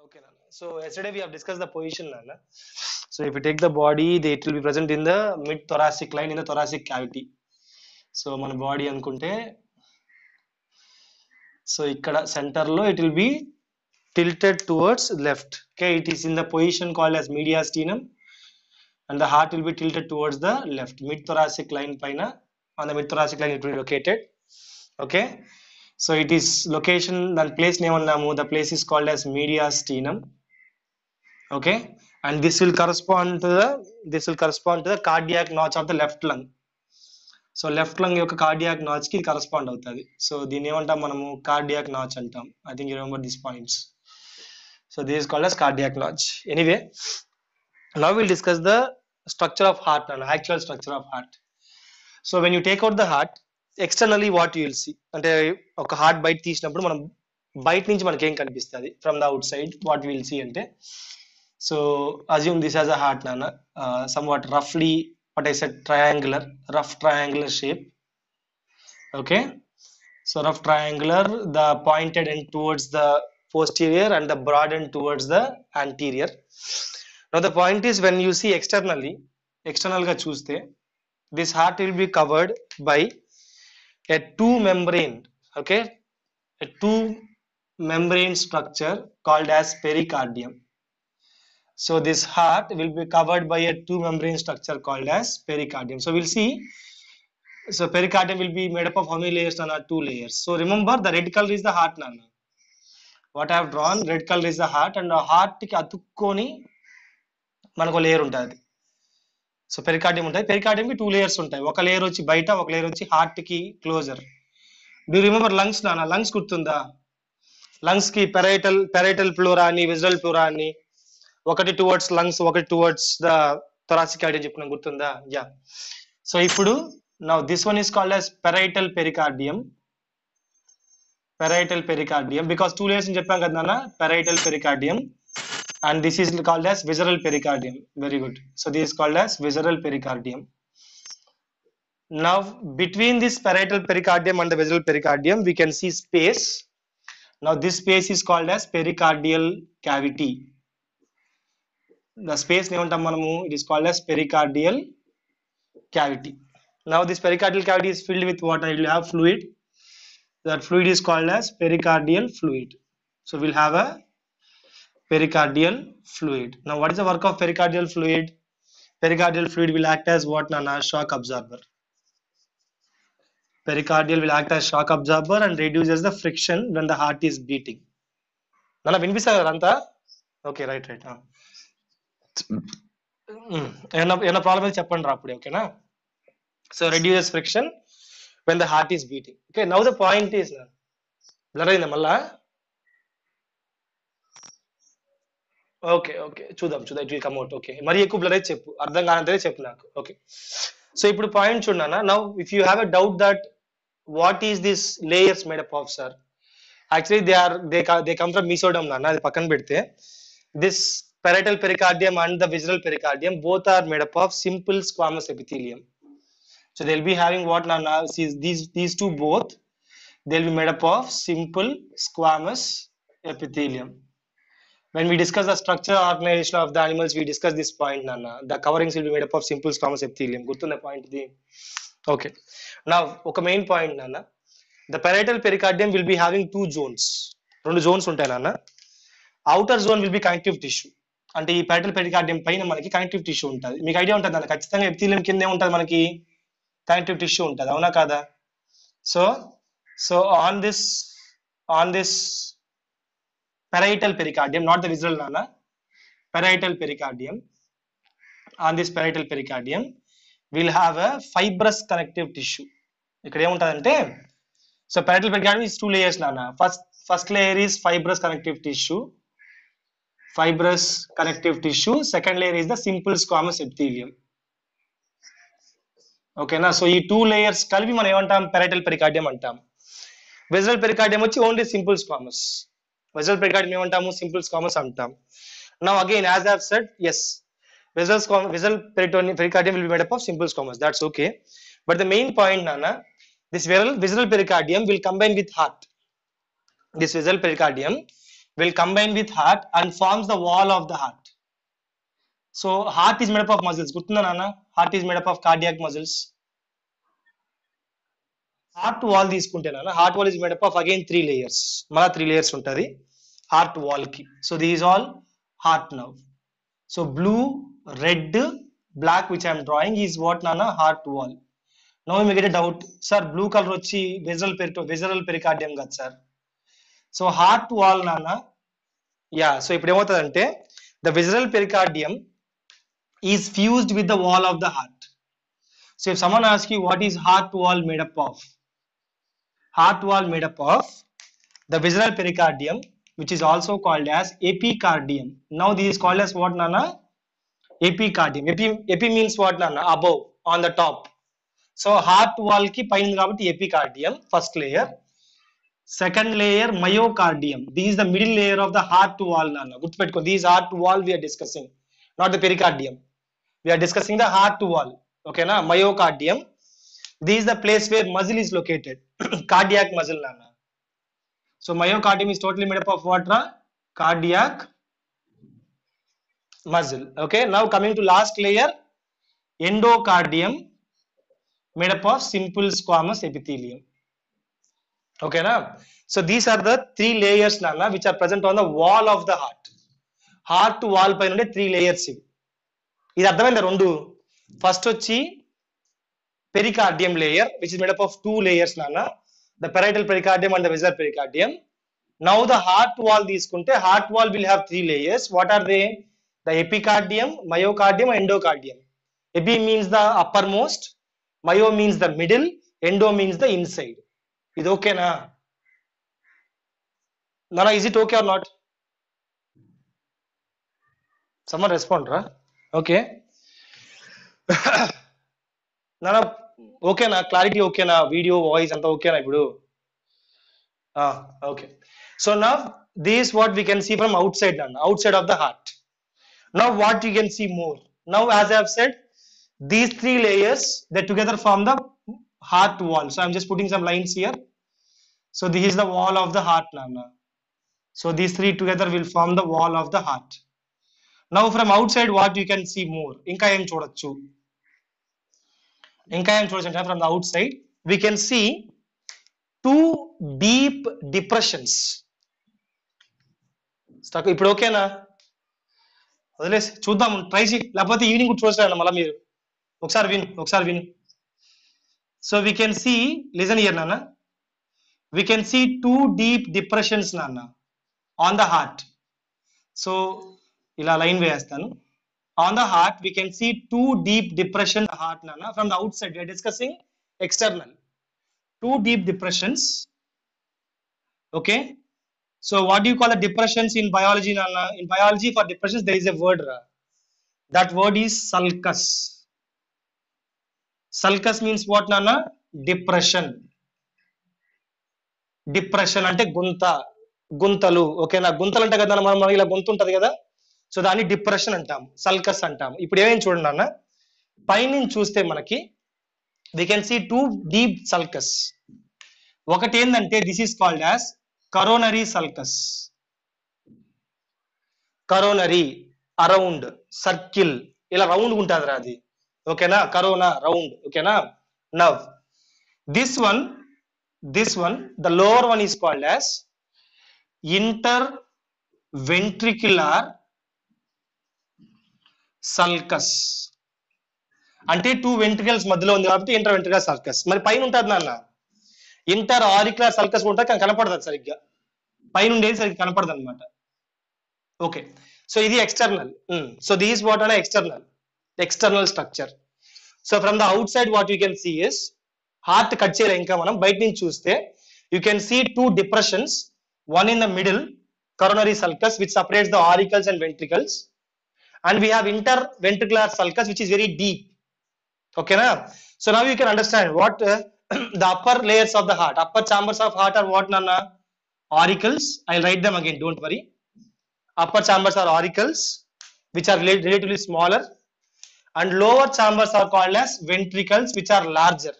Okay, Nana. So yesterday we have discussed the position, Nana. So if you take the body, it will be present in the mid thoracic line in the thoracic cavity. So మన body అనుకుంటే so ఇక్కడ centre లో it will be tilted towards left. Okay, it is in the position called as mediastinum and the heart will be tilted towards the left. Mid thoracic line paina on the mid thoracic line it will be located. Okay, so it is location and place name annamu. The place is called as mediastinum. Okay, and this will correspond to the cardiac notch of the left lung. So left lung యొక్క cardiac notch కి correspond అవుతుంది. So దీన్ని ఏమంటాం మనము cardiac notch అంటాం. I think you remember this points. So this is called as cardiac notch. Anyway, now we'll discuss the structure of heart and actual structure of heart. So when you take out the heart, externally what you will see, అంటే ఒక heart బయట తీసినప్పుడు మనం బయట నుంచి మనకి ఏం కనిపిస్తుంది from the outside what will see అంటే, so assume this as a heart, nana, somewhat roughly what I said, rough triangular shape. Okay, so rough triangular, the pointed end towards the posterior and the broad end towards the anterior. Now the point is, when you see external ga chuste, this heart will be covered by a two membrane, okay, a two membrane structure called as pericardium. So this heart will be covered by a two membrane structure called as pericardium. So we'll see, so pericardium will be made up of how many layers, nana? Two layers. So remember, the red color is the heart, nana. What I have drawn, red color is the heart, and the heart ki atukkoni మనకు layer ఉంటుంది. So pericardium ఉంటుంది. Pericardium కి two layers ఉంటాయి. ఒక layer వచ్చి బయట, ఒక layer వచ్చి హార్ట్ కి క్లోజర్. డూ రిమెంబర్ లంగ్స్, నాన్న? లంగ్స్ గుర్తుందా? లంగ్స్ కి పెరైటల్ ప్లూరా అని, విజరల్ ప్లూరా అని, ఒకటి టువర్డ్స్ లంగ్స్, ఒకటి టువర్డ్స్ ద థొరాసిక్ క్యావిటీ చెప్పుకున్నాం, గుర్తుందా? యా. సో ఇప్పుడు now this one is called as parietal pericardium. Parietal pericardium because two layers అని చెప్పాం కదా నాన్న, parietal pericardium. And this is called as visceral pericardium. Very good. So this is called as visceral pericardium. Now between this parietal pericardium and the visceral pericardium we can see space. Now this space is called as pericardial cavity. The space name antam manamu, it is called as pericardial cavity. Now this pericardial cavity is filled with water. It will have fluid. That fluid is called as pericardial fluid. So we'll have a pericardial fluid. Now what is the work of pericardial fluid? Pericardial fluid will act as what, nana? Shock absorber. Pericardial will act as shock absorber and reduces the friction when the heart is beating. Nana వినిపిస్తారు అంతా? Okay, right. ఏమైనా problem అయితే చెప్పండి రా అప్పుడే, ఓకేనా? So reduces friction when the heart is beating. Okay, now the point is, blur అయిందా మళ్ళా? ఓకే ఓకే, చూద్దాం it will come out. Okay, మరి ఎక్కువ బ్లర్ అయితే చెప్పు, అర్థం కానంతనే చెప్పు నాకు. ఓకే, సో ఇప్పుడు పాయింట్ చూడనా. Now if you have a doubt that what is this layers made up of, sir? Actually they come from mesoderm నాన్న. అది పక్కన పెడితే this parietal pericardium and the visceral pericardium both are made up of simple squamous epithelium. So they'll be having what, nana? These two both, they'll be made up of simple squamous epithelium. When we discuss the structure organization of the animals, we discuss this point, nana. The coverings will be made up of simple squamous epithelium. Gurtunda point idi? Okay, now oka main point, nana. The parietal pericardium will be having two zones. Rendu zones untayi, nana. Outer zone will be connective tissue. అంటే ఈ parietal pericardium పైన మనకి connective tissue ఉంటుంది. మీకు idea ఉంటుంది అన్న, ఖచ్చితంగా epithelium కింద ఏముంటుంది మనకి? కనెక్టివ్ టిష్యూ ఉంటుంది, అవునా కాదా? So on this parietal pericardium, not the visceral, nana, parietal pericardium, on this parietal pericardium we'll have a fibrous connective tissue. ఇక్కడ ఏముంటదంటే, so parietal pericardium is two layers, nana. First layer is fibrous connective tissue. Second layer is the simple squamous epithelium. Okay na? So ఈ two layers కలిపి మనం ఏమంటాం? parietal pericardium అంటాం. visceral pericardium వచ్చి only simple squamous. visceral pericardium ఏమంటాము? Simple squamous అంటాం. Now again, as I have said, yes, visceral pericardium will be made up of simple squamous. That's okay. But the main point, nana, this visceral pericardium will combine with heart. This visceral pericardium will combine with heart and forms the wall of the heart. So heart is made up of muscles. Gurtunda nana? Heart is made up of cardiac muscles. Heart wall తీసుకుంటేనా heart wall is made up of again 3 layers. మళ్ళీ 3 layers ఉంటుంది heart wall కి. So these all heart now. So blue, red, black which I'm drawing is what నానా heart wall. No you get a doubt, sir blue colour వచ్చి visceral pericardium కదా సార్. So heart wall నానా, yeah. So ఇప్పుడు ఏమవుతుందంటే the visceral pericardium is fused with the wall of the heart. So if someone ask you what is heart wall made up of, heart wall made up of the visceral pericardium, which is also called as epicardium. Now this is called as what nana? Epicardium. Epi means what nana? Above, on the top. So heart wall ki paina kabatti epicardium, first layer. Second layer myocardium. This is the middle layer of the heart wall nana. Good petko. This heart wall we are discussing, not the pericardium. We are discussing the heart wall. Okay na? Myocardium. This is the place where muscle is located. Cardiac muscle nana. So myocardium is totally made up of what? Cardiac muscle. Okay, now coming to last layer, endocardium, made up of simple squamous epithelium. Okay na? So these are the 3 layers nana which are present on the wall of the heart. Heart wall paina unde 3 layers ivi. Idi ardhamainda rendu. First వచ్చి pericardium layer, which is made up of 2 layers nana, the parietal pericardium and the visceral pericardium. Now the heart wall తీసుకుంటే heart wall will have 3 layers. What are they? The epicardium, myocardium and endocardium. Epi means the uppermost, myo means the middle, endo means the inside. Is okay na? Nana, is it okay or not? Someone respond ra? Okay. Nana, okay na? Clarity okay na? Video, voice anta okay na ipudu? Okay. So now this is what we can see from outside nana, outside of the heart. Now what you can see more? Now as I have said, these 3 layers they together form the heart wall. So I'm just putting some lines here. So this is the wall of the heart nana. So these 3 together will form the wall of the heart. Now from outside what you can see more? Inka em చూడొచ్చు. ఇంకా ఏం చూడొచ్చు from the outside we can see 2 deep depressions. Stock ఇప్పుడు ఓకేనా? వదిలేసి చూద్దాం, try చేయి, లేకపోతే ఈవినింగ్ కూడా చూస్తాను మళ్ళీ మీరు. ఒకసారి విను. So we can see, listen here నాన్న, we can see 2 deep depressions నాన్న ఆన్ ద హార్ట్. సో ఇలా లైన్ వేస్తాను. On the heart, we can see 2 deep depressions in the heart nana. From the outside, we are discussing external. 2 deep depressions. Okay. So what do you call the depressions in biology nana? In biology, for depressions, there is a word. That word is sulcus. Sulcus means what nana? Depression. Depression ante gunta, guntalu. Okay na? Guntalu ante kada మనం ఇలా గుంత ఉంటది కదా. So దాన్ని depression అంటాం, sulcus అంటాం. ఇప్పుడు ఏమేమి చూడండి అన్న, పైనుంచి చూస్తే మనకి we can see 2 deep sulcus. ఒకటి ఏంటంటే this is called as coronary sulcus. Coronary around circle ఇలా రౌండ్ ఉంటుంది అది. ఓకేనా? Corona round. ఓకేనా? Now this one the lower one is called as interventricular sulcus. అంటే 2 వెంట్రికల్స్ మధ్యలో ఉంది కాబట్టి ఇంటర్ వెంట్రికల్ సల్కస్. మరి పైన ఉంటుంది నాన్న ఇంటర్ ఆరిక్యులర్ సల్కస్ ఉంటుంది, కానీ కనపడదు సరిగ్గా. పైన ఉండేది సరిగ్గా కనపడదు అనమాట. ఓకే, సో ఇది external. So this what are external structure. So from the outside what you can see is, heart cut చేయలే ఇంకా మనం, బయట నుంచి చూస్తే you can see 2 depressions, one in the middle, coronary sulcus, which separates the auricles and ventricles. And we have interventricular sulcus, which is very deep. Okay na? So now you can understand what the upper layers of the heart, upper chambers of heart are what nana? Auricles. I'll write them again, don't worry. Upper chambers are auricles, which are relatively smaller, and lower chambers are called as ventricles, which are larger.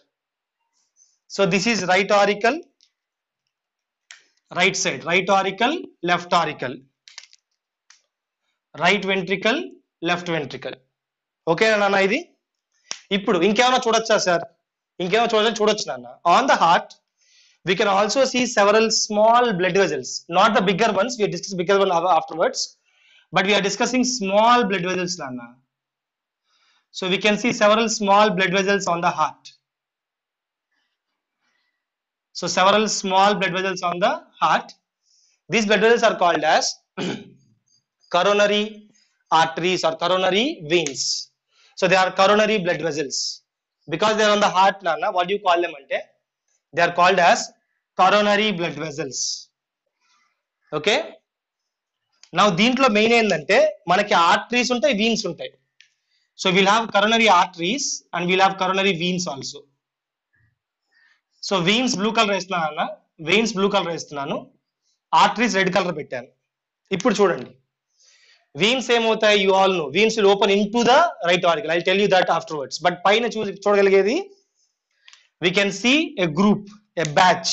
So this is right auricle, right side, right auricle, left auricle, right ventricle, left ventricle. Okay నాన్న ఇది. ఇప్పుడు ఇంకేమైనా చూడొచ్చా sir? ఇంకేమైనా చూడొచ్చు నాన్న. On the heart we can also see several small blood vessels, not the bigger ones, we discuss bigger one afterwards, but we are discussing small blood vessels nana. So we can see several small blood vessels on the heart. So several small blood vessels on the heart. These blood vessels are called as coronary arteries or coronary veins. So they are coronary blood vessels because they are on the heart nana. What do you call them ante? They are called as coronary blood vessels. Okay. Now దీంట్లో main ఏంటంటే మనకి arteries ఉంటాయి, veins ఉంటాయి. So will have coronary arteries and will have coronary veins also. So veins blue colour వేస్తున్నాను అన్న, veins blue colour వేస్తున్నాను, arteries red colour పెట్టాను. ఇప్పుడు చూడండి వీన్స్ ఏమవుతాయి, you all know veins will open in to the right auricle. I tell you that afterwards. But పైన చూడగలిగేది we can see a group, a batch.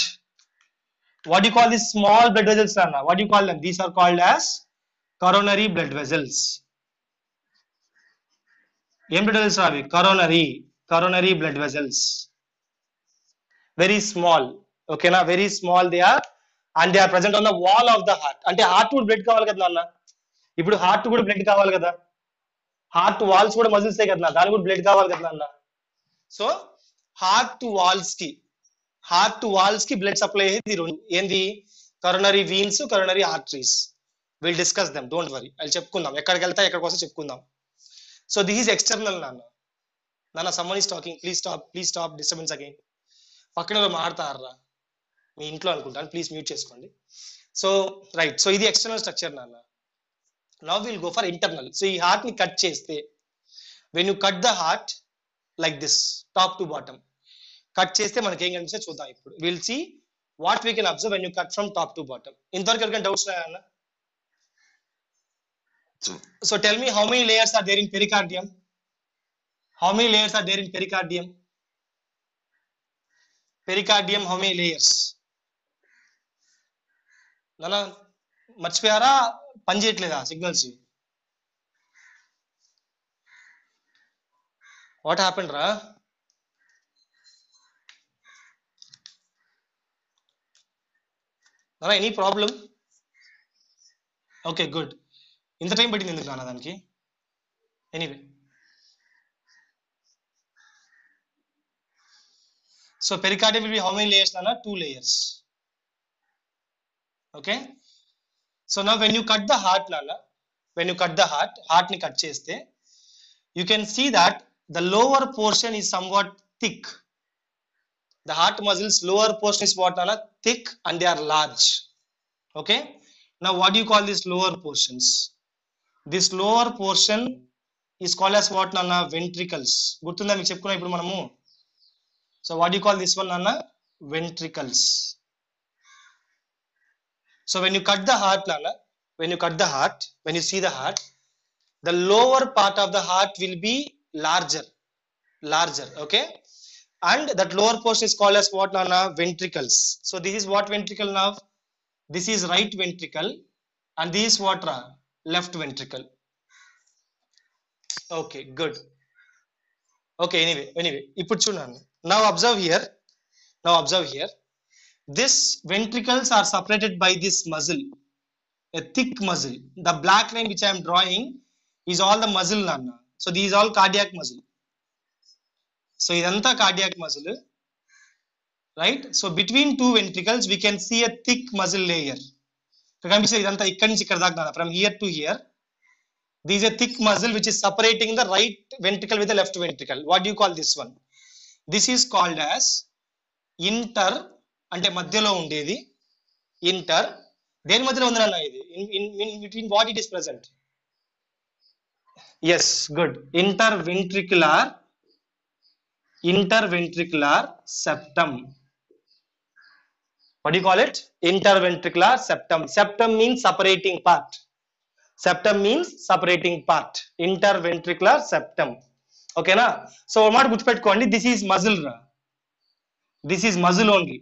What do you call these small blood vessels nana? What do you call them? These are called as coronary blood vessels. Em blood vessels are coronary blood vessels. Very small, okay na, very small they are, and they are present on the wall of the heart. Ante heart ku blood kavali kada nana. Ippudu heart ku blood kavali kada, heart walls kuda muscles e kada, dani kuda blood kavali kada nana. So heart to walls ki blood supply ayedi endi coronary veins, coronary arteries. We'll discuss them, don't worry. I'll చెప్పుకుందాం ఎక్కడికి వెళ్తా ఎక్కడికి వస్తే చెప్పుకుందాం. So this is external nana. Someone is talking, please stop disturbance again. పక్కన మాట్లాడతారా మీ ఇంట్లో అనుకుంటాను, ప్లీజ్ మ్యూట్ చేసుకోండి. సో రైట్, సో ఇది ఎక్స్టర్నల్ స్ట్రక్చర్ నాన్న. Now will go for internal. So ఈ హార్ట్ ని కట్ చేస్తే, when you cut the heart like this top to bottom cut చేస్తే మనకి ఏం కనిపిస్తే చూద్దాం. ఇప్పుడు will see what we can observe when you cut from top to bottom. ఇంతవరకు ఎవరికైనా డౌట్స్ ఉన్నాయన్న? So tell me, how many layers are there in pericardium? How many layers are there in pericardium? Pericardium how many layers? నాన్న మర్చిపోయారా? పని చేయట్లేదా signals? What happened రా? నాన్న any problem? Okay good. ఇంత టైం పట్టింది ఎందుకు నాన్న దానికి? Anyway, so pericardium will be how many layers nana? 2 layers. Okay, so now when you cut the heart nana, when you cut the heart ni cut cheste, you can see that the lower portion is somewhat thick. The heart muscles lower portion is what nana? Thick, and they are large. Okay, now what do you call these lower portions? This lower portion is called as what nana? Ventricles. Gurtunda meeku cheppukunna ippudu manamu. So what do you call this one nana? Ventricles. So when you cut the heart nana, when you see the heart, the lower part of the heart will be larger, okay, and that lower portion is called as what nana? Ventricles. So this is what ventricle now? This is right ventricle, and this is what ra? Left ventricle. Okay, good. Okay, anyway ippudu chudanu. Now observe here, this ventricles are separated by this muscle, a thick muscle. The black line which I am drawing is all the muscle nana. So these is all cardiac muscle. So idantha cardiac muscle, right? So between two ventricles we can see a thick muscle layer. Kamisa idantha ikkadi nunchi ikkada daaka nana, from here to here. This is a thick muscle which is separating the right ventricle with the left ventricle. What do you call this one? This is called as inter, అంటే మధ్యలో ఉండేది inter. దేని మధ్యలో ఉంది నాన్న ఇది? in between what it is present? Yes, good. Interventricular septum. What do you call it? Interventricular septum. Septum means separating part. Interventricular septum. Okay na? So మాట గుర్తుపెట్టుకోండి, this is muscle ra. This is muscle only.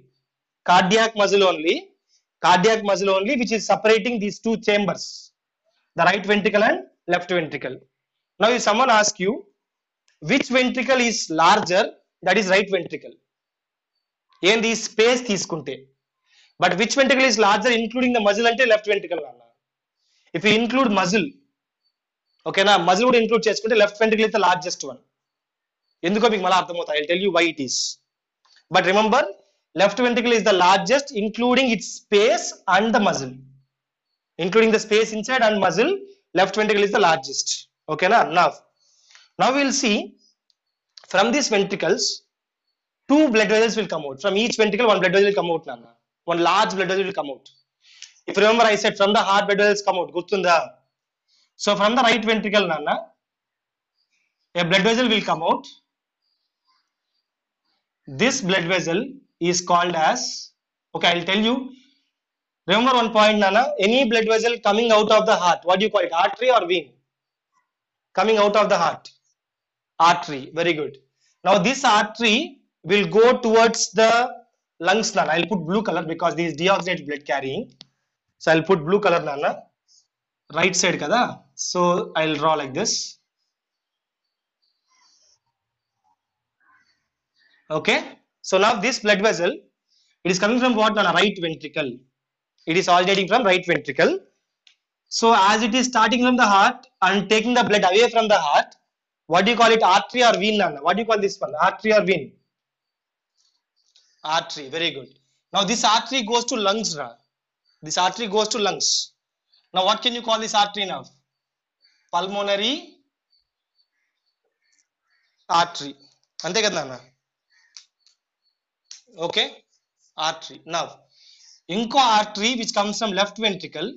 Cardiac muscle only. cardiac muscle only which is separating these two chambers, the right ventricle and left ventricle. Now if someone asks you which ventricle is larger, that is right ventricle. ఏంది space తీసుకుంటే, but which ventricle is larger including the muscle అంటే left ventricle అన్న. If you include muscle, ఓకేనా, muscle కూడా include చేసుకుంటే left ventricle is the largest one. ఎందుకో మీకు మళ్ళీ అర్థమవుతాయి, I tell you why it is. But remember, left ventricle is the largest including its space and the muscle, including the space inside and muscle, left ventricle is the largest. Okay na? Now we will see from these ventricles two blood vessels will come out. From each ventricle one blood vessel will come out nana, one large blood vessel will come out. If you remember I said from the heart blood vessels come out, gurtunda. So from the right ventricle nana, a blood vessel will come out. This blood vessel is called as, okay, I'll tell you. Remember one point nana, any blood vessel coming out of the heart, what do you call it, artery or vein? Coming out of the heart, artery. Very good. Now this artery will go towards the lungs nana. I'll put blue color because this is deoxygenated blood carrying, so I'll put blue color nana, right side kada. So I'll draw like this. Okay, so now this blood vessel, it is coming from what nana, right ventricle. It is originating from right ventricle. So as it is starting from the heart and taking the blood away from the heart, what do you call it, artery or vein nana? What do you call this one, artery or vein? Artery. Very good. Now this artery goes to lungs na. This artery goes to lungs. Now what can you call this artery now? Pulmonary artery. Ante kada nana? Okay, artery. Now inko artery which comes from left ventricle,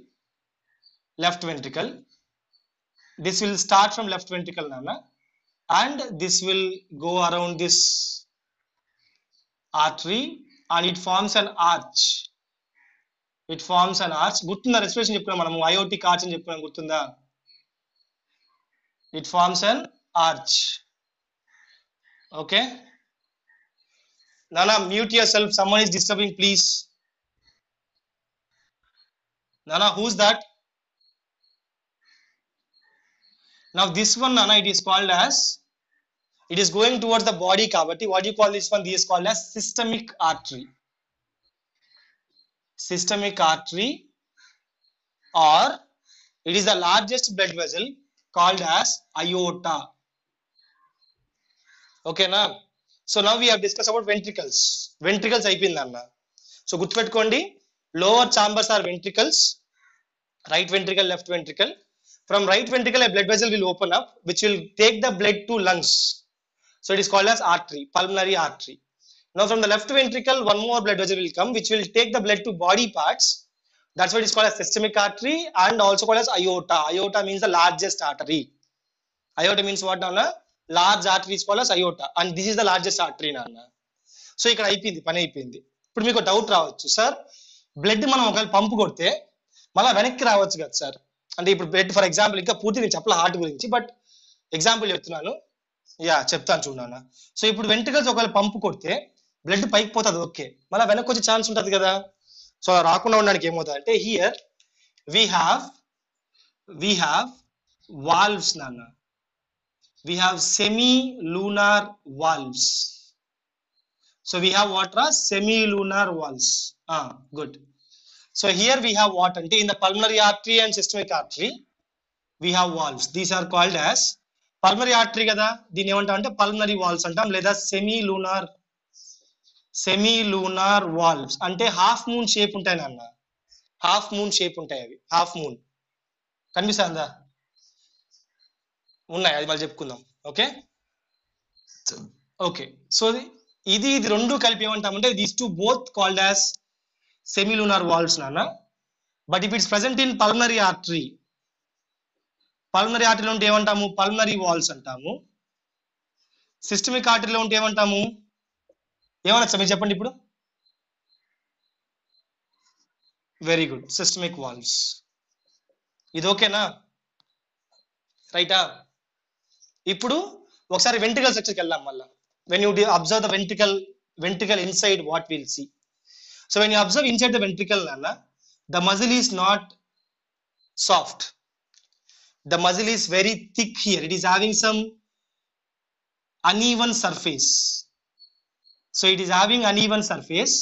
this will start from left ventricle nana, and this will go around this artery and it forms an arch. It forms an arch. Gurtunda respiration cheppuna manamu aortic arch ani cheppuna gurtunda. It forms an arch. Okay, nana mute yourself, someone is disturbing please. Nana, who's that? Now this one nana, it is called as, it is going towards the body cavity. What do you call this one? This is called as systemic artery. Systemic artery, or it is the largest blood vessel called as aorta. Okay na? So now we have discussed about ventricles. Ventricles అయిపోయింది అన్న. So గుర్తుపెట్టుకోండి, lower chambers are ventricles, right ventricle, left ventricle. From right ventricle a blood vessel will open up which will take the blood to lungs. So it is called as artery, pulmonary artery. Now from the left ventricle one more blood vessel will come which will take the blood to body parts. That's why it is called as systemic artery and also called as aorta. Aorta means the largest artery. Aorta means what nana? Large artery is called as aorta, and this is the largest artery nana. So ఇక్కడ అయిపోయింది, పని అయిపోయింది. ఇప్పుడు మీకు doubt రావచ్చు, sir blood మనం ఒకవేళ పంపు కొడితే మళ్ళీ వెనక్కి రావచ్చు కదా సార్ అంటే. ఇప్పుడు బ్లడ్ ఫర్ ఎగ్జాంపుల్, ఇంకా పూర్తి నేను చెప్పలే హార్ట్ గురించి, బట్ ఎగ్జాంపుల్ చెప్తున్నాను. యా చెప్తాను చూడన్నా. సో ఇప్పుడు వెంట్రికల్స్ ఒకవేళ పంపు కొడితే బ్లడ్ పైకి పోతుంది, ఓకే, మళ్ళీ వెనక్కి వచ్చే ఛాన్స్ ఉంటుంది కదా. సో రాకుండా ఉండడానికి ఏమవుతుంది అంటే, హియర్ we have valves నాన్న. We have semi-lunar valves. So we have what are semi-lunar valves. Good. So here we have what ante, in the pulmonary artery and systemic artery we have valves. These are called as pulmonary artery kada, దీని ఏమంటాం అంటే pulmonary valves అంటాం, లేదా semi-lunar valves అంటే half moon shape ఉంటాయి నాన్న. Half moon shape ఉంటాయి అవి, హాఫ్ మూన్ కనిపిస్తుందా? ఉన్నాయి, అది మళ్ళీ చెప్పుకుందాం. Okay okay. సో ఇది రెండు కలిపి ఏమంటామంటే, these to both called as semi-lunar valves nana. But if it's present in pulmonary artery లో ఉంటే ఏమంటాము? pulmonary valves అంటాము. systemic artery లో ఉంటే ఏమంటాము? ఏమనొచ్చా మీరు చెప్పండి ఇప్పుడు? Very good, systemic valves. ఇది ఓకేనా? రైటా? ఇప్పుడు ఒకసారి వెంట్రికల్ స్ట్రక్చర్కి వెళ్దాం మళ్ళా. when you observe the ventricle inside, what we'll see. So when you observe inside the ventricle nana, The muscle is not soft. The muscle is very thick here. It is having some uneven surface. So it is having uneven surface.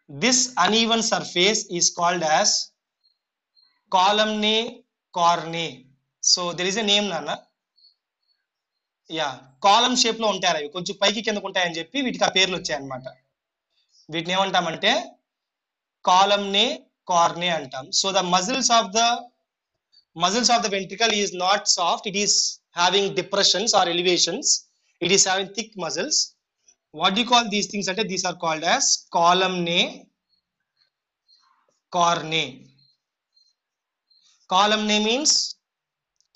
This uneven surface is called as columnae cornae. So there is a name, Nana. Yeah column shape లో ఉంటాయి అవి కొంచెం పైకి కిందకు ఉంటాయని చెప్పి వీటికి ఆ పేర్లు వచ్చాయన్నమాట. వీటిని ఏమంటామంటే కాలమ్నే కార్నే అంటాం. So the muscles of the ventricle is not soft, it is having depressions or elevations, it is having thick muscles. What you call these things అంటే these are called as columnae carneae. Columnae means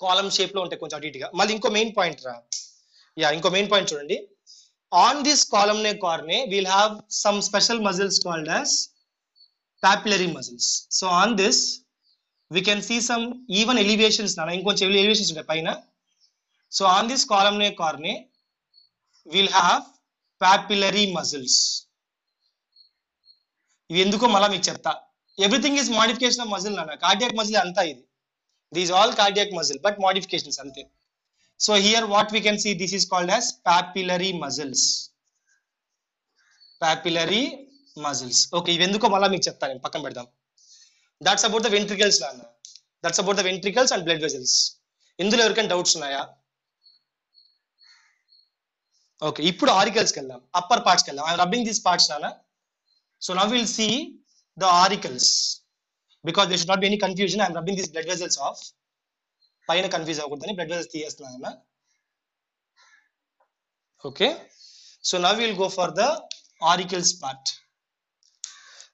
column shape లో ఉంటాయి కొంచెం అటు ఇటుగా. మళ్ళీ ఇంకో main point రా, ఇంకో మెయిన్ పాయింట్ చూడండి. On this columnae cornae we'll have some special muscles called as papillary muscles. So on this we can see some even elevations nana, inkonche elevations untayi paina. So on this columnae cornae we'll have papillary muscles. ఇవి ఎందుకో మళ్ళా మీకు చెప్తా. Everything is modification of muscle నాన్న. Cardiac muscle అంతా ఇది, these all cardiac muscle but modifications అంతే. So here what we can see, this is called as papillary muscles. Papillary muscles. Okay, ఇవి ఎందుకో మళ్ళా మీకు చెప్తాను, నేను పక్కన పెడదాం. That's about the ventricles నాన్న. That's about the ventricles and blood vessels. ఇందులో ఎవరికైనా డౌట్స్ ఉన్నాయా? ఓకే, ఇప్పుడు ఆరికల్స్కి వెళ్దాం, అప్పర్ పార్ట్స్కి వెళ్దాం. ఐఎమ్ రబ్బింగ్ దీస్ పార్ట్స్ నాన్న. So now will see the auricles because there should not be any confusion. I'm rubbing these blood vessels off. పైన confuse అవ్వకూడదని బ్లడ్ వెసల్స్ తీయేస్తున్నాను. Okay, so now will go for the auricles part.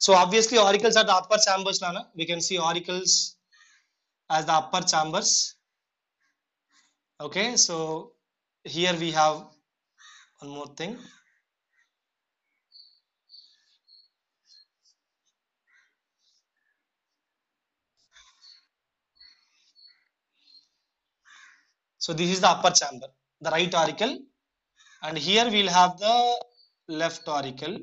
So obviously auricles are the upper chambers nana. We can see auricles as the upper chambers. Okay, so here we have one more thing. So this is the upper chamber, the right auricle, and here we'll have the left auricle.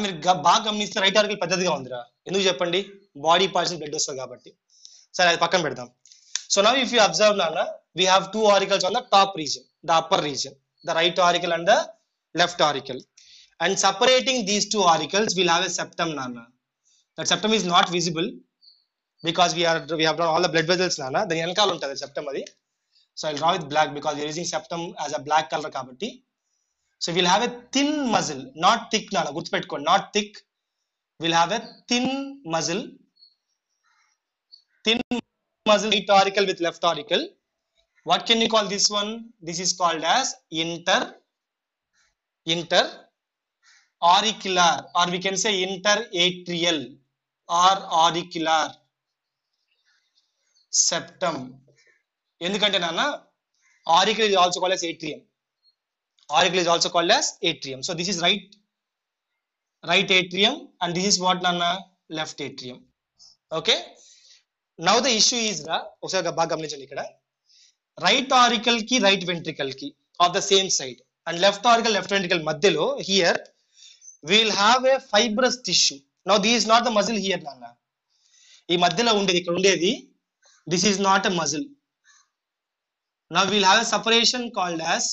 మీరు బాగా గమనిస్తే right ఆరికల్ పెద్దదిగా ఉందిరా. ఎందుకు చెప్పండి? Body parts blood వస్తుంది కాబట్టి. సరే, అది పక్కన పెడదాం. So now if you observe నాన్న, we have two auricles on the top region, the upper region, the right auricle and the left auricle, and separating these two auricles we'll have a septum nana. That septum is not visible because we have done all the blood vessels nana. Then enkal untadi septum adi. So I'll draw with black because we are using septum as a black color kabatti. So we'll have a thin muscle, not thick nana, gurtu pettukondi, not thick. We'll have a thin muscle right auricle with left auricle. What can you call this one? This is called as inter auricular, or we can say interatrial or auricular septum. Endukante nana, auricle is also called as atrium. Auricle is also called as atrium. So this is right atrium, and this is what nana, left atrium. Okay, now the issue is ఒకసారి బాగా గమనించండి ఇక్కడ. Right ఆరికల్ కి right ventricle కి of the same side and left auricle left ventricle మధ్యలో here we'll have a fibrous tissue. Now this is not the muscle here nana. ఈ మధ్యలో ఉండేది, ఇక్కడ ఉండేది, this is not a muscle. Now we'll have a separation called as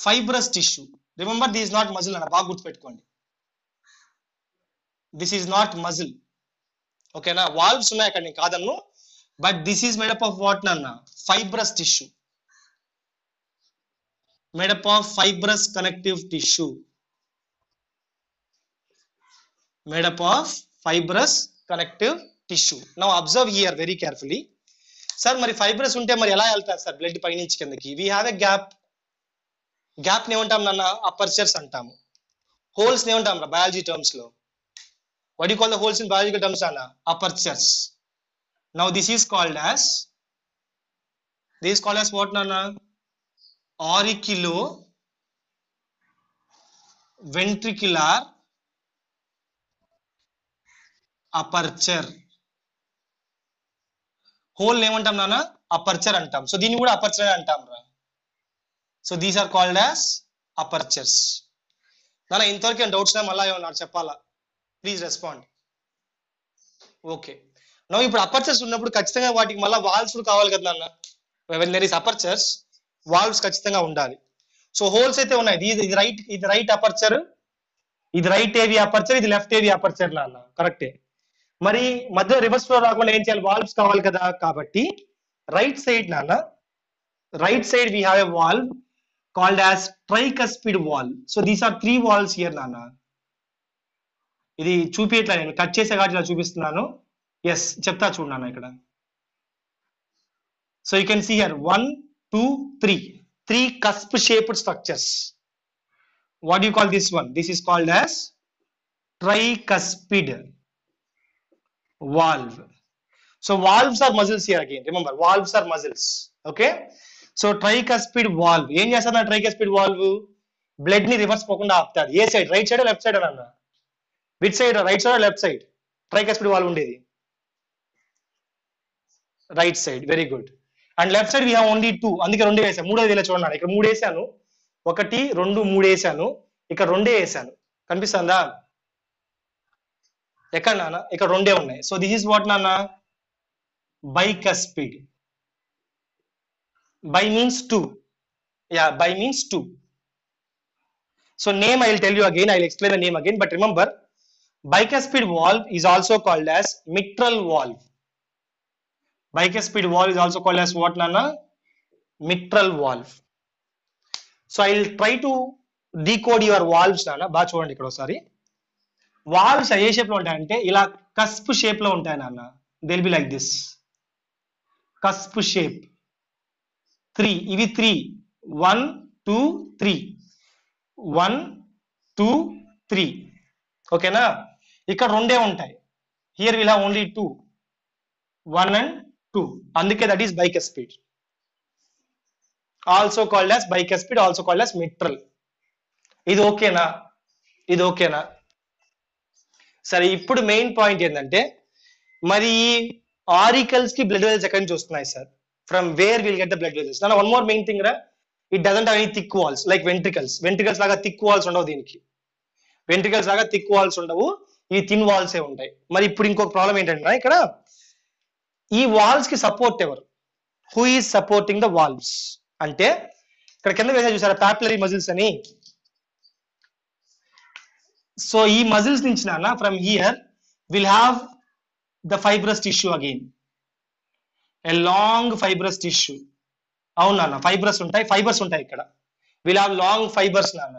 fibrous tissue. Remember, this is not muscle nana, బాగా గుర్తుపెట్టుకోండి. This is not muscle. Okay na, valves ఉన్నాయి అక్కడ, నేను కాదన్ను, but this is made up of what nana? Fibrous tissue. Made up of fibrous connective tissue. Made up of fibrous connective tissue. Now observe here very carefully. Sir, మరి fibrous ఉంటే మరి ఎలా వెళ్తారు sir blood పై నుంచి కిందకి? We have a gap. Gap ని ఏమంటాం నాన్న? అపర్చర్స్ అంటాము. హోల్స్ ని ఏమంటాం రా బయాలజీ టర్మ్స్ లో? What do you call the holes in biological terms నాన్న? Apertures. Now this is called as what నాన్న? Auriculo-ventricular aperture. హోల్ ఏమంటాం నాన్న? అపర్చర్ అంటాం. సో దీన్ని కూడా అపర్చర్ అంటాం రా. So these are called as apertures. నాన్న ఇంతవరకు డౌట్స్ మళ్ళీ ఏమన్నా చెప్పాలా? Please respond. ఓకే, నో ఇప్పుడు అపర్చర్స్ ఉన్నప్పుడు ఖచ్చితంగా వాటికి మళ్ళీ వాల్వ్స్ కావాలి కదా నాన్న. When there is apertures valves ఖచ్చితంగా ఉండాలి. సో హోల్స్ అయితే ఉన్నాయి. ఇది రైట్ అపర్చర్, ఇది రైట్ ఏవి అపర్చర్, ఇది లెఫ్ట్ ఏవి అపర్చర్ నాన్న. కరెక్టే. మరి మధ్య రివర్స్ ఫ్లో రాకుండా ఏం చేయాలి? వాల్వ్స్ కావాలి కదా. కాబట్టి రైట్ సైడ్ నాన్న, right side we have a valve called as tricuspid valve. So these are 3 valves here nana. ఇది చూపియట్లా, నేను కట్ చేసే కాబట్టి ఇలా చూపిస్తున్నాను. ఎస్ చెప్తా చూడు నాన్న ఇక్కడ. So you can see here 1 2 3 cusp shaped structures. What do you call this one? This is called as tricuspid valve. So valves are muscles here again. Remember, valves are muscles. Okay. So tricuspid valve ఏం చేస్తుంది? Tricuspid valve blood ని reverse పోకుండా ఆపుతాది. ఏ సైడ్? Right side left side అన్న? Which side? Right side left side? Tricuspid valve ఉండేది right side. Very good. And left side we have only 2, అందుకే 2 వేసాను. మూడోది ఇలా చూడండి, ఇక్కడ 3 వేసాను. 1 2 3 వేసాను, ఇక్కడ 2 వేసాను. కనిపిస్తుందా? ఎక్కడ నాన్న? ఇక్కడ 2 ఉన్నాయి. సో దిస్ ఇస్ వాట్ నాన్న? Bicuspid. Bi means 2. Yeah, bi means 2. So name I will tell you again, I will explain the name again, but remember, bicuspid valve is also called as mitral valve. Bicuspid valve is also called as what nana? Mitral valve. So I will try to decode your valves nana. Baa chudandi ikkada osari. Valves A shape లో ఉంటాయంటే ఇలా cusp shape లో ఉంటాయి నాన్న. They will be like this. Cusp shape. 3 ఇవి 3 1 2 3 1 2 3. ఓకేనా? ఇక్కడ 2 ఉంటాయి. Here will have only 2 1 and 2. అందుకే that is bicuspid. Also called as bicuspid, also called as mitral. ఇది ఓకేనా? ఇది ఓకేనా? సరే, ఇప్పుడు మెయిన్ పాయింట్ ఏంటంటే మరి ఆరికల్స్ కి బ్లడ్ వెజల్స్ ఎక్కడి నుంచి వస్తున్నాయి sir? From where we'll get the blood vessels. Now one more main thing, it doesn't have any thick walls like ventricles. Ventricles laga thick walls undavu deeniki. Ventricles laga thick walls undavu, ee thin walls e untayi. Mari ippudu inkoka problem entante ikkada ee walls ki support evaru? Who is supporting the valves ante ikkada kinda vesa chusara papillary muscles ani. So ee muscles nunchi nana from here we'll have the fibrous tissue again. A long fibrous tissue. అవును నాన్న, fibres ఉంటాయి ఇక్కడ. Will have long fibres నాన్న.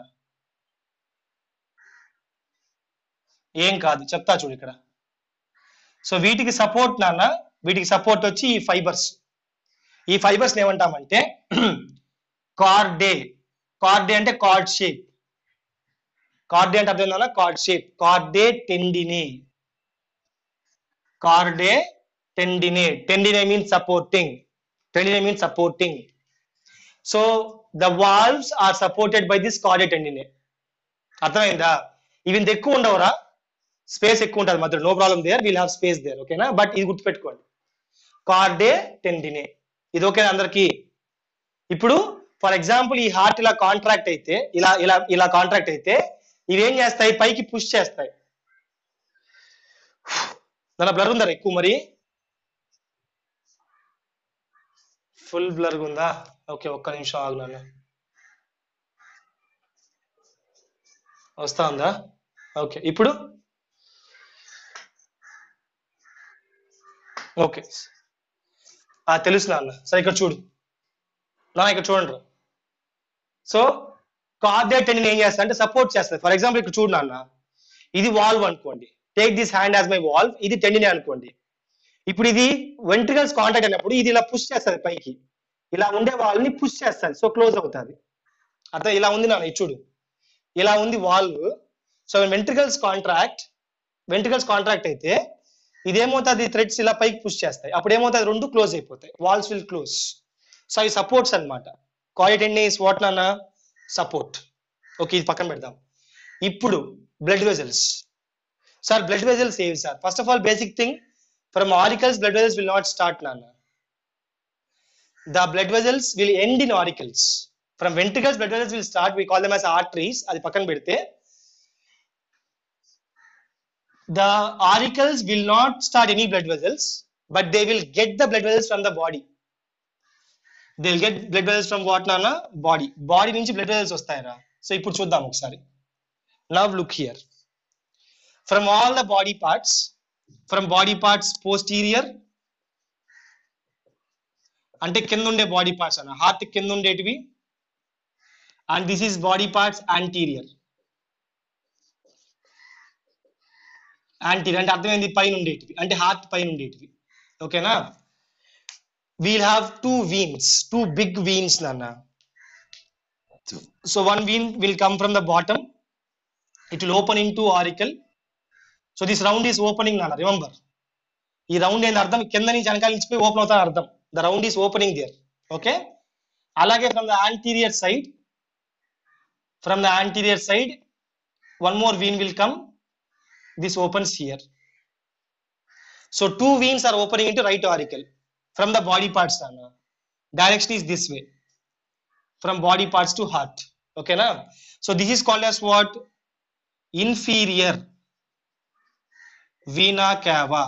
ఏం కాదు, చెప్తా చూడు ఇక్కడ. సో వీటికి సపోర్ట్ నాన్న, వీటికి సపోర్ట్ వచ్చి ఈ ఫైబర్స్. ఈ ఫైబర్స్ ఏమంటామంటే కార్డే. కార్డే అంటే కార్డ్ షేప్. కార్డే అంటే అర్థం నాన్న, cord shape. Chordae tendineae. Chordae tendinae. Tendinae means supporting. Tendinae means supporting. So the valves are supported by this chordae tendinae. అర్థమైందా? ఇవి ఇంత ఎక్కువ ఉండవురా, స్పేస్ ఎక్కువ ఉంటుంది మధ్య. No problem there, will have space there. ఓకేనా? బట్ ఇది గుర్తుపెట్టుకోండి, కార్డే టెండినే. ఇది ఓకేనా అందరికి? ఇప్పుడు ఫర్ ఎగ్జాంపుల్ ఈ హార్ట్ ఇలా కాంట్రాక్ట్ అయితే, ఇలా ఇలా ఇలా కాంట్రాక్ట్ అయితే ఇవేం చేస్తాయి? పైకి పుష్ చేస్తాయి. దాని బ్లర్ ఉందా ఎక్కువ? మరి ఫుల్ బ్లర్ ఉందా? ఓకే, ఒక్క నిమిషం ఆగున్నాను. వస్తా ఉందా? ఓకే, ఇప్పుడు ఓకే తెలుసు నాన్న. సరే ఇక్కడ చూడు నా, ఇక్కడ చూడండి. సో కార్డియా టెండిన్ ఏం చేస్తా అంటే సపోర్ట్ చేస్తుంది. ఫర్ ఎగ్జాంపుల్ ఇక్కడ చూడు నాన్న, ఇది వాల్వ్ అనుకోండి. Take this hand as my valve. ఇది టెండినే అనుకోండి. ఇప్పుడు ఇది వెంట్రికల్స్ కాంటాక్ట్ అయినప్పుడు ఇది ఇలా పుష్ చేస్తుంది పైకి. ఇలా ఉండే వాళ్ళని పుష్ చేస్తుంది, సో క్లోజ్ అవుతుంది. అర్థం? ఇలా ఉంది నాన్న, ఇది చూడు, ఇలా ఉంది వాల్వ్. సో వెంట్రికల్స్ కాంట్రాక్ట్ అయితే ఇదేమవుతుంది? థ్రెడ్స్ ఇలా పైకి పుష్ చేస్తాయి. అప్పుడు ఏమవుతుంది? 2 క్లోజ్ అయిపోతాయి. Valves will close. సో అవి సపోర్ట్స్ అనమాట. కార్డియా టెండిన్ ఇస్ వాట్ నాన్న? సపోర్ట్. ఓకే, ఇది పక్కన పెడదాం. ఇప్పుడు blood vessels. Sir blood vessels ఏవి sir? First of all basic thing, from auricles blood vessels will not start నాన్న. the blood vessels will end in auricles. From ventricles, blood vessels will start. We call them as arteries. అది పక్కన పెడితే the auricles will not start any blood vessels, but they will get the blood vessels from the body. They will get blood vessels from what నాన్న? Body. Body నుంచి blood vessels వస్తాయరా. So ఇప్పుడు చూద్దాం ఒకసారి. Now look here. From all the body parts, from body parts posterior, అంటే కింద ఉండే body parts అన్న, heart కింద ఉండేటివి, and this is body parts anterior. Anterior అంటే అర్థమైంది, పైన ఉండేటివి, అంటే హార్ట్ పైన ఉండేటివి. ఓకేనా? We'll have two veins, two big veins నాన్న. So one vein will come from the bottom, it will open in to auricle. So this round is opening నాన్న, రిమెంబర్. ఈ రౌండ్ ఏంది అర్థం? కింద నుంచి వెనకాల నుంచి పోయి ఓపెన్ అవుతా అర్థం. The round is opening there. Okay, అలాగే from the anterior side, from the anterior side one more vein will come, this opens here. So two veins are opening into right auricle from the body parts nana. Direction is this way, from body parts to heart. Okay na? So this is called as what? Inferior vena cava.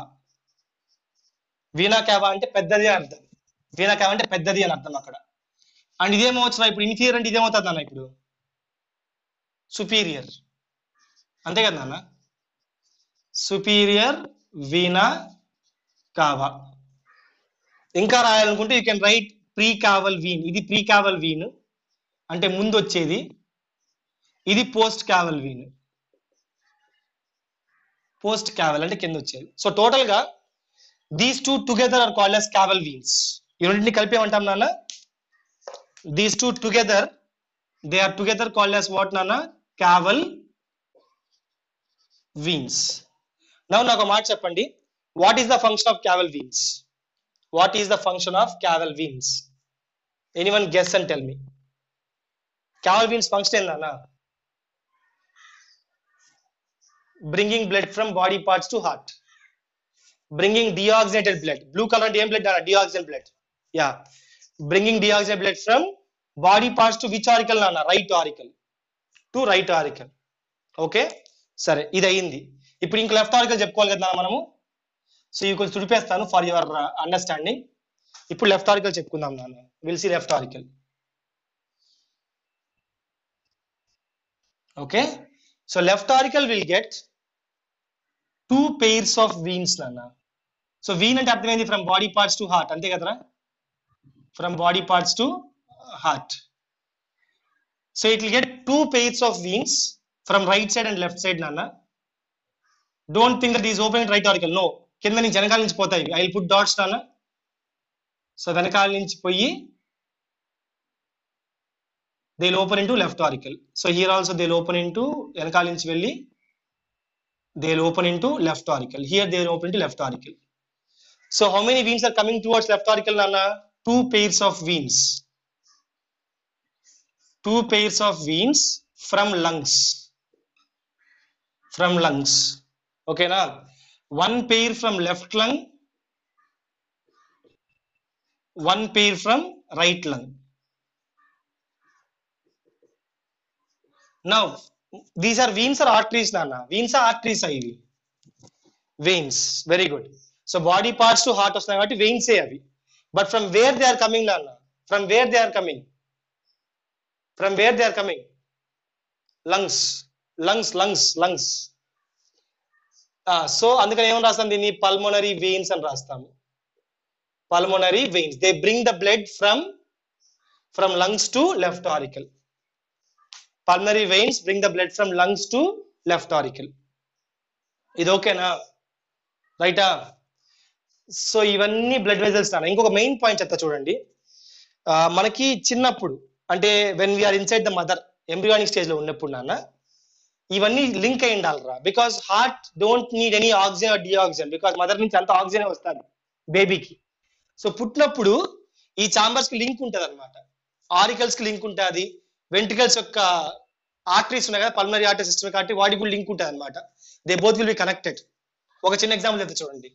Vena cava అంటే పెద్దది అని అర్థం. Vena cava అంటే పెద్దది అని అర్థం అక్కడ. And ఇదేమవుతుంది ఇప్పుడు? ఇన్ఫీరియర్ అంటే ఇదేమవుతుంది అన్న ఇప్పుడు? సుపీరియర్. అంతే కదా నాన్న? Superior vena cava. ఇంకా రాయాలనుకుంటే you can write pre caval vein. ఇది ప్రీ కావల్ వీన్ అంటే ముందు వచ్చేది, ఇది post caval vein. Post caval అంటే కింద వచ్చేది. సో టోటల్ గా these two together are called as caval veins. ఈ రెండింటిని కలిపి ఏమంటాం నాన్న? These two together, they are together called as what nana? Caval veins. Now నాకు మాట చెప్పండి, what is the function of caval veins? What is the function of caval veins? Anyone guess and tell me. Caval veins function ఏందన్నా? Bringing blood from body parts to heart, bringing deoxygenated blood. Blue color అంటే ఏం blood nana? Deoxygenated blood. Yeah, bringing deoxygenated blood from body parts to which auricle nana? Right auricle to right auricle. Okay సరే, ఇది అయింది. ఇప్పుడు ఇంక left ఆరికల్ చెప్పుకోవాలి కదా మనము. సో ఇవి కొంచెం తుడిపేస్తాను ఫర్ యువర్ అండర్స్టాండింగ్. ఇప్పుడు లెఫ్ట్ ఆరికల్ చెప్పుకుందాం నాన్న. Will see left auricle. Okay, so left auricle will get two pairs of veins నాన్న. సో వీన్ అంటే అర్థమైంది, from body parts to heart, అంతే కదరా? From body parts to heart. So it will get two pairs of veins from right side and left side nana. Don't think that this is opening right auricle. No, కింద నుంచి వెనకాల నుంచి పోతాయి. I will put dots nana. So వెనకాల నుంచి పోయి they will open into left auricle. So here also they will open into, వెనకాల నుంచి వెళ్ళి they will open into left auricle. Here they will open into left auricle. So how many veins are coming towards left auricle nana? Two pairs of veins. Two pairs of veins from lungs. From lungs. Okay na? One pair from left lung, one pair from right lung. Now these are veins or arteries nana? Veins or arteries ivi? Veins. Very good. So body parts to heart వస్తున్నాయి కాబట్టి veins ఏ అవి. But from where they are coming nana? From where they are coming? From where they are coming? Lungs. Lungs, lungs, lungs. So అందుకని ఏమని రాస్తాం దీన్ని? Pulmonary veins అని రాస్తాము. Pulmonary veins. They bring the blood from lungs to left auricle. Pulmonary veins bring the blood from lungs to left auricle. ఇది ఓకేనా? రైటా? So ఇవన్నీ బ్లడ్ వెజల్స్ నాన్న. ఇంకొక మెయిన్ పాయింట్ చెప్తా చూడండి. మనకి చిన్నప్పుడు అంటే when we're inside the mother, embryonic stage లో ఉన్నప్పుడు నాన్న ఇవన్నీ లింక్ అయి ఉండాలిరా. Because heart don't need any oxygen or deoxygen, because mother నుంచి అంత ఆక్సిజన్ వస్తుంది బేబీకి. సో పుట్టినప్పుడు ఈ చాంబర్స్ కి లింక్ ఉంటుంది అనమాట, ఆరికల్స్ కి లింక్ ఉంటుంది, వెంట్రికల్స్ యొక్క ఆర్టరీస్ ఉన్నాయి కదా, పల్మనరీ ఆర్టరీ సిస్టమ్ కాబట్టి వాటికి కూడా లింక్ ఉంటుంది అనమాట. They both will be connected. ఒక చిన్న ఎగ్జాంపుల్ చెప్తా చూడండి.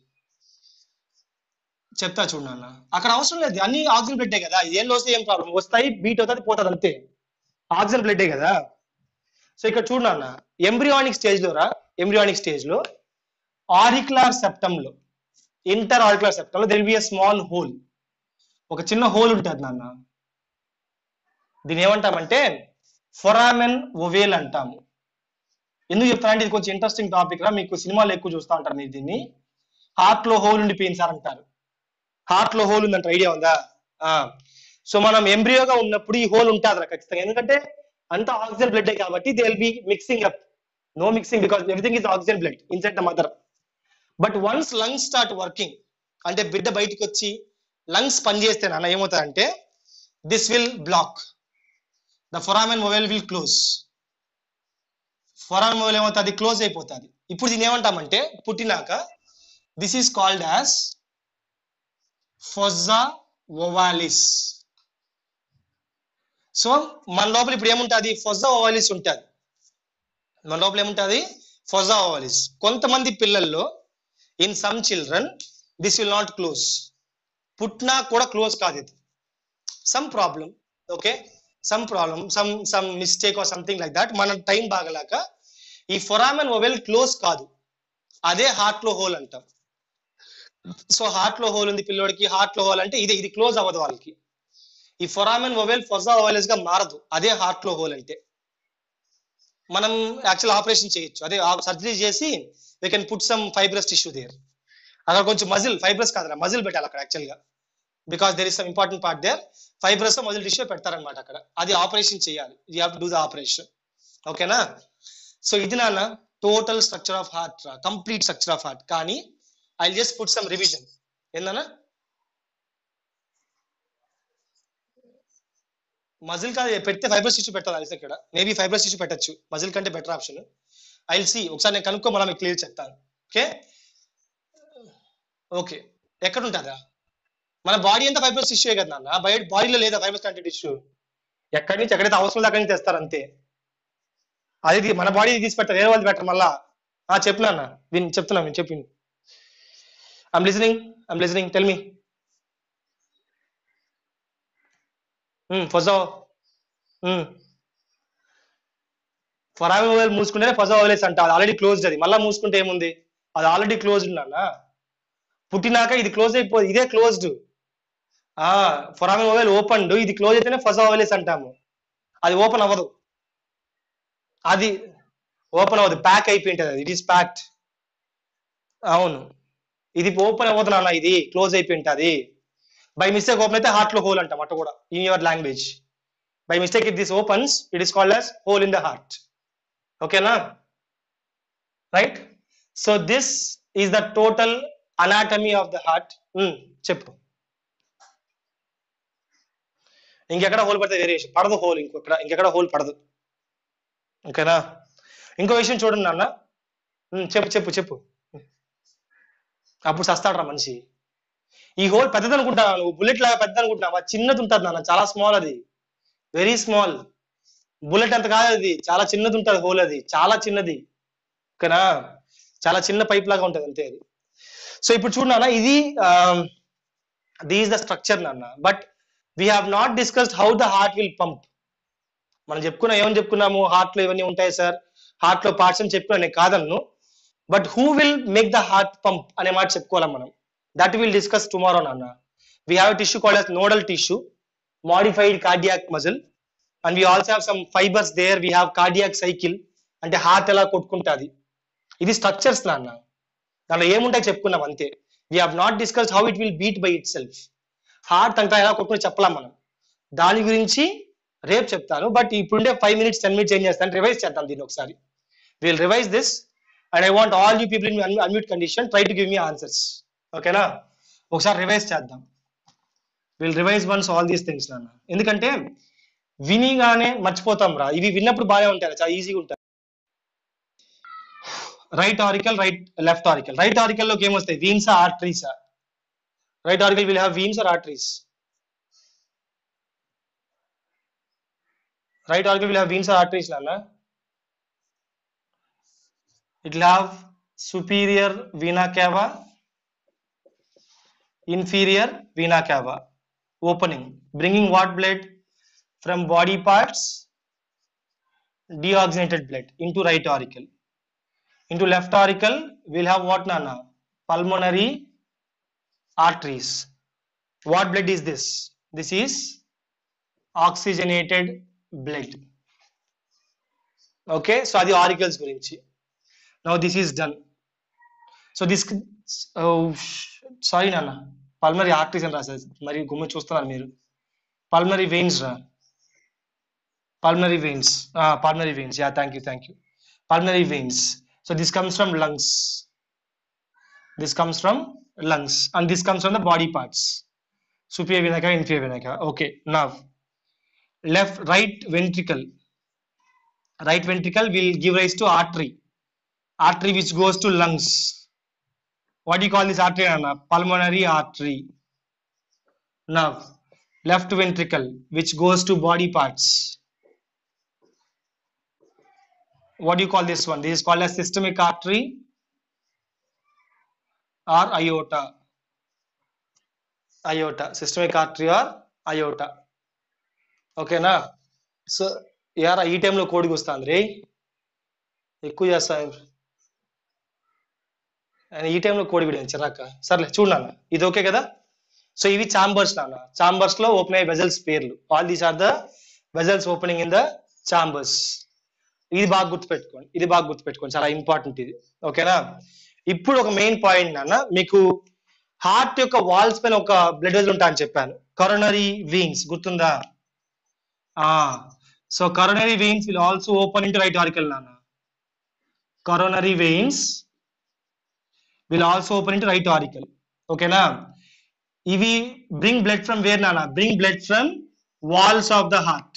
చెప్తా చూడు నాన్న, అక్కడ అవసరం లేదు, అన్ని ఆక్సిజన్ బ్లడ్ కదా, ఏం వస్తే ఏం ప్రాబ్లం, వస్తాయి బీట్ అవుతుంది పోతుంది అంతే, ఆక్సిజన్ బ్లడ్ కదా. సో ఇక్కడ చూడు నాన్న, ఎంబ్రియానిక్ స్టేజ్ లో రా, ఎంబ్రియానిక్ స్టేజ్ లో ఆరిక్యులర్ సెప్టమ్ లో, ఇంటర్ ఆరిక్యులర్ సెప్టమ్ లో there will be a small whole, ఒక చిన్న హోల్ ఉంటుంది నాన్న. దీని ఏమంటామంటే ఫొరామెన్ ఓవేల్ అంటాము. ఎందుకు చెప్తానంటే ఇది కొంచెం ఇంట్రెస్టింగ్ టాపిక్ రా, మీకు సినిమాలు ఎక్కువ చూస్తూ ఉంటారు మీరు దీన్ని. హార్ట్ లో హోల్ ఉండిపోయింది సార్ అంటారు, హార్ట్ లో హోల్ ఉందంట, ఐడియా ఉందా? సో మనం ఎంబ్రియోగా ఉన్నప్పుడు ఈ హోల్ ఉంటుంది ఖచ్చితంగా, ఎందుకంటే అంత ఆక్సిజన్ బ్లడ్ కాబట్టి they will be mixing up, no mixing because everything is oxygen blood inside the mother. But once lungs start working, అంటే బిడ్డ బయటకు వచ్చి లంగ్స్ పనిచేస్తే నాన్న ఏమవుతుందంటే this will block, the foramen ovale will close, foramen ovale ఏమవుతుంది, close అయిపోతుంది. ఇప్పుడు దీన్ని ఏమంటామంటే పుట్టినాక this is called as fossa ovalis. So మన లోపల ఇప్పుడు ఏముంటుంది, ఫొజా ఓవాలిస్ ఉంటుంది, మన లోపల ఏముంటుంది, ఫొజా ఓవాలిస్. కొంతమంది పిల్లల్లో in some children this will not close, పుట్టినా కూడా క్లోజ్ కాదు ఇది, some problem, okay, some problem, some mistake or something like that, మన టైం బాగలేక ఈ ఫొరామెన్ ఓవెల్ క్లోజ్ కాదు, అదే హార్ట్ లో హోల్ అంటాం. సో హార్ట్ లో హోల్ ఉంది పిల్లోడికి, హార్ట్ లో హోల్ అంటే ఇది క్లోజ్ అవ్వదు వాళ్ళకి, ఈ ఫొరామెన్ ఓవెల్ ఫొజా ఓవెల్స్ గా మారదు, అదే హార్ట్ లో హోల్ అంటే. మనం యాక్చువల్ ఆపరేషన్ చేయొచ్చు, అదే సర్జరీ చేసి we can put some fibrous tissue there, అక్కడ కొంచెం మజిల్, ఫైబ్రస్ కాదు మజిల్ పెట్టాలి అక్కడ యాక్చువల్ గా, because there is some important part there, fibrous muscle tissue పెడతారనమాట అక్కడ, అది ఆపరేషన్ చేయాలి, you have to do the operation, ఓకేనా. సో ఇది నాన్న total structure of heart, complete structure of heart. కానీ I just put some revision, ఏందన్నా muscle కాదు పెడితే ఫైబ్రస్ టిష్యూ పెట్టాలి తెలిసి, ఇక్కడ మేబీ ఫైబ్రస్ టిష్యూ పెట్టచ్చు, మజిల్ కంటే better option. I will see, ఒకసారి నేను కనుక్కో మనం క్లియర్ చెప్తాను, ఓకే ఓకే. ఎక్కడ ఉంటుందా మన బాడీ అంతా ఫైబ్రస్ టిష్యూ కదా నాన్న, బయట బాడీలో లేదా ఫైబ్రస్ కంటే టిష్యూ, ఎక్కడి నుంచి ఎక్కడైతే అవసరం అక్కడి నుంచి తెస్తారు అంతే, అది మన బాడీ తీసి పెట్టారు, వేరే వాళ్ళు పెట్టరు మళ్ళా. చెప్పినా అన్న విని చెప్తున్నా, విని చెప్పి, I'm listening tell me. Fossa foramen ovale మూసుకుంటేనే ఫొజా ఓవెల్స్ అంట, అది ఆల్రెడీ క్లోజ్డ్, అది మళ్ళీ మూసుకుంటే ఏముంది, అది ఆల్రెడీ క్లోజ్డ్ నాన్న, పుట్టినాక ఇది క్లోజ్ అయిపోదు, ఇదే క్లోజ్డ్. ఫొరామెన్ ఓవెల్ ఓపెన్డ్, ఇది క్లోజ్ అయితేనే ఫొజా ఓవెల్స్ అంటాము, అది ఓపెన్ అవ్వదు, అది ఓపెన్ అవ్వదు, ప్యాక్ అయిపోయి ఉంటుంది, అది ఇట్ ఈస్ ప్యాక్డ్. అవును, ఇది ఓపెన్ అవ్వదు నాన్న, ఇది క్లోజ్ అయిపోయి ఉంటుంది, బై మిస్టేక్ ఓపెన్ అయితే హార్ట్ లో హోల్ అంటాం అట్ట కూడా, in your language. By mistake it this opens, it is called as hole in the heart, ఓకేనా, right. So this is the total anatomy of the heart. చెప్పు, ఇంకెక్కడ whole పడితే variation పడదు, హోల్ ఇంకెక్కడ హోల్ పడదు, ఓకేనా. ఇంకో విషయం చూడండి నాన్న, చెప్పు చెప్పు చెప్పు, అప్పుడు సస్తాడరా మనిషి. ఈ హోల్ పెద్దది అనుకుంటావా నువ్వు, బుల్లెట్ లాగా పెద్ద అనుకుంటున్నావా, చిన్నది ఉంటుంది నాన్న, చాలా స్మాల్, అది వెరీ స్మాల్, బుల్లెట్ అంత కాదు అది, చాలా చిన్నది ఉంటుంది హోల్, అది చాలా చిన్నది, ఓకేనా, చాలా చిన్న పైప్ లాగా ఉంటుంది అంతే అది. సో ఇప్పుడు చూడు నాన్న, ఇది దిస్ ద స్ట్రక్చర్ నాన్న, but we have not discussed how the heart will pump. మనం ఏమని చెప్పుకున్నాము, హార్ట్ లో ఇవన్నీ ఉంటాయి సార్, హార్ట్ లో పార్ట్స్ అని చెప్పినా నేను కాదన్ను, but who will make the heart pump అనే మాట చెప్పుకోవాలి మనం, దట్ విల్ డిస్కస్ టుమారో నాన్న. We have tissue called as nodal tissue, modified cardiac muscle, and we also have some fibers there, we have cardiac cycle, అంటే heart ఎలా కొట్టుకుంటుంది, ఇది structures నాన్న, దానిలో ఏముంటాయి చెప్పుకున్నాం అంతే. We have not discussed how it will beat by it self, heart అంతా ఎలా కొట్టుకుని చెప్పలేం మనం, దాని గురించి రేపు చెప్తాను. బట్ ఇప్పుడుండే 5 minutes 10 minutes ఏం చేస్తాను, రివైజ్ చేద్దాం దీన్ని ఒకసారి. Will revise this and I want all you people in unmute condition try to give me answers, ఓకేనా. ఒకసారి రివైజ్ చేద్దాం, will revise once all these things నాన్న, ఎందుకంటే వినిగానే మర్చిపోతాం రా, ఇవి విన్నప్పుడు బాగానే ఉంటాయి, చాలా ఈజీగా ఉంటాయి. Right auricle, left auricle, right auricle లోకి ఏమొస్తాయి, veins arteries, right auricle will have veins or arteries, right auricle will have veins or arteries nana, it will have superior vena cava inferior vena cava, opening, bringing what blood from body parts, deoxygenated blood into right auricle. Into left auricle, we'll have what, Nana? Pulmonary arteries. What blood is this? This is oxygenated blood. Okay, so adi auricles gurinchi. Now this is done. So this, sorry Nana, pulmonary arteries అని రాసేది మరి గుమ్మ చూస్తున్నారు మీరు. Pulmonary veins రా. Pulmonary veins. Pulmonary veins. Yeah, thank you. Pulmonary veins. So this comes from lungs. This comes from lungs, and this comes from the body parts. Superior vena cava, inferior vena cava. Okay, now right ventricle. Right ventricle will give rise to artery. Artery which goes to lungs. What do you call this artery, Anna? Pulmonary artery. Now, left ventricle which goes to body parts. What do you call this one? This is called as systemic artery or aorta. Aorta. Systemic artery or aorta. Okay, na? So, यार ఈ టైంలో కోడికి వస్తుంది రే ఎక్కువ చేస్తాను ఈ టైంలో కోడి కూడా చిరాక సర్లే చూడన్నా ఇది ఓకే కదా సో ఇవి చాంబర్స్ నాన్న చాంబర్స్ లో ఓపెన్ అయ్యే వెజల్స్ పేర్లు all these are the vessels opening in the chambers ఇది బాగా గుర్తుపెట్టుకోండి చాలా ఇంపార్టెంట్ ఇది ఓకేనా ఇప్పుడు ఒక మెయిన్ పాయింట్ నాన్న మీకు హార్ట్ యొక్క వాల్స్ పైన ఒక బ్లడ్ వెజల్ ఉంటా అని చెప్పాను కరోనరీ వెయిన్స్ గుర్తుందా so coronary veins will also open into right auricle నాన్న coronary veins will also open into right auricle. Okay na? Ivi bring blood from where nana? Bring blood from walls of the heart.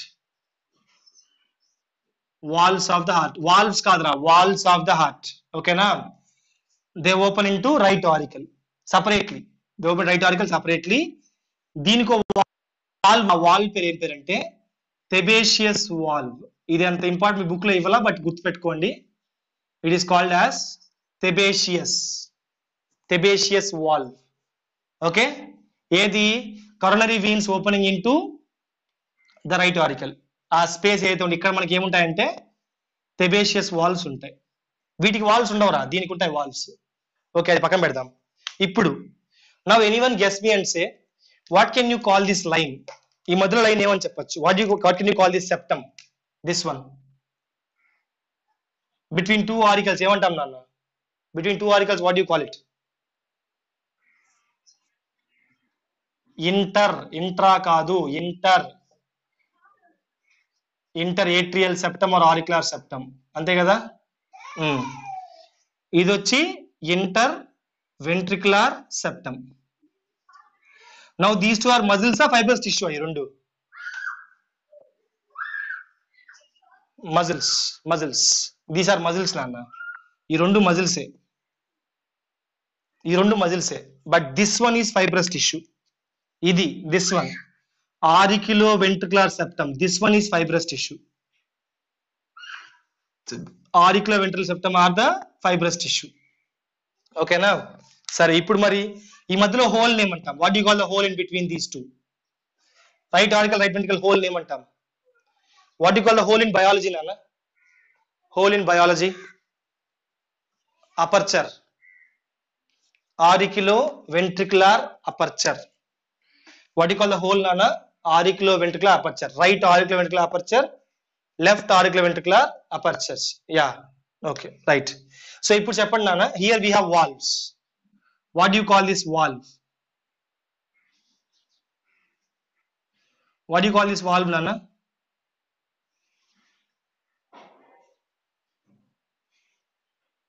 Walls of the heart. Valves kadra. Walls of the heart. Okay na? They open into right auricle separately. They open right auricle separately. దీనికో valve ఆ valve పేరు ఏం పేరంటే sebaceous valve ఇది అంత important మీ book లో ఇవ్వాలా but గుర్తుపెట్టుకోండి it is called as sebaceous valve. Okay, ఏది coronary veins opening into the right auricle ఆ స్పేస్ ఏదైతే ఉంది ఇక్కడ మనకి ఏముంటాయంటే సెబేషియస్ వాల్వ్స్ ఉంటాయి వీటికి వాల్వ్స్ ఉండవురా దీనికి ఉంటాయి వాల్వ్స్ ఓకే అది పక్కన పెడదాం ఇప్పుడు now anyone guess me and say what can you call this line ఈ మధ్యలో లైన్ ఏమని చెప్పొచ్చు what can you call this septum this one between two auricles ఏమంటాం నాన్న between two auricles what do you call it intra కాదు interatrial septum or auricular septum అంతే కదా ఇది వచ్చి interventricular septum now these two are muscles or fibrous tissue ఈ రెండు muscles these are muscles నాన్న ఈ రెండు muscles but this one is fibrous tissue ఇది this one auriculoventricular septum this one is fibrous tissue auriculoventricular septum are the fibrous tissue okay na సరే ఇప్పుడు మరి ఈ మధ్యలో హోల్ నేమ్ అంటాం what do you call the hole in between these two right auricle right ventricle hole name అంటాం what do you call the hole in biology nana hole in biology aperture auriculoventricular aperture what do you call the hole nana auriculoventricular aperture right auriculoventricular aperture left auriculoventricular apertures yeah okay right so ఇప్పుడు చెప్పండి nana here we have valves what do you call this valve what do you call this valve nana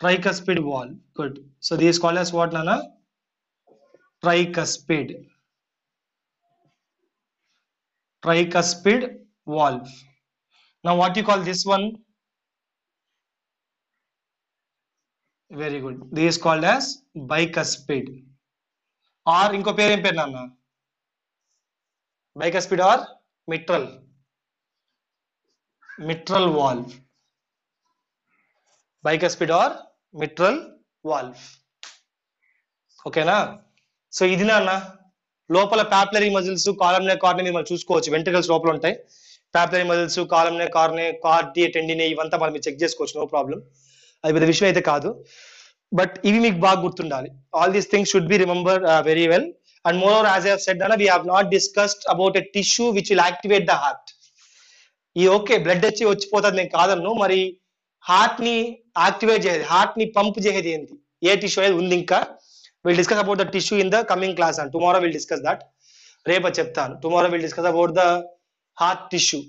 tricuspid valve good so this is called as what nana tricuspid valve now what do you call this one very good this is called as bicuspid or inko పేరు ఏం పేరు నాన్న bicuspid or mitral valve bicuspid or mitral valve okay na so ఇది నాన్న లోపల పాపులరీ muscles కాలమ్నే కార్నే మీరు మనం చూసుకోవచ్చు, వెంట్రికల్స్ లోపల ఉంటాయి. పాపులరీ మజిల్స్ కాలమ్నే కార్నే కార్డి టెండినే ఇవంతా మనం చెక్ చేసుకోవచ్చు, నో ప్రాబ్లం. అది పెద్ద విషయం అయితే కాదు, బట్ ఇవి మీకు బాగా గుర్తుండాలి. All these things should be remember very well. And moreover, as I have said అన్న, we have not discussed about a tissue which will activate the heart. ఈ ఓకే బ్లడ్ వచ్చిపోతుంది నేను కాదన్ను, మరి హార్ట్ ని యాక్టివేట్ చేసేది, heart ని pump చేసేది ఏంటి, ఏ టిష్యూ అనేది ఉంది ఇంకా. Will discuss about the tissue in the coming class and tomorrow will discuss that. రేపు చెప్తాను, tomorrow will discuss about the heart tissue.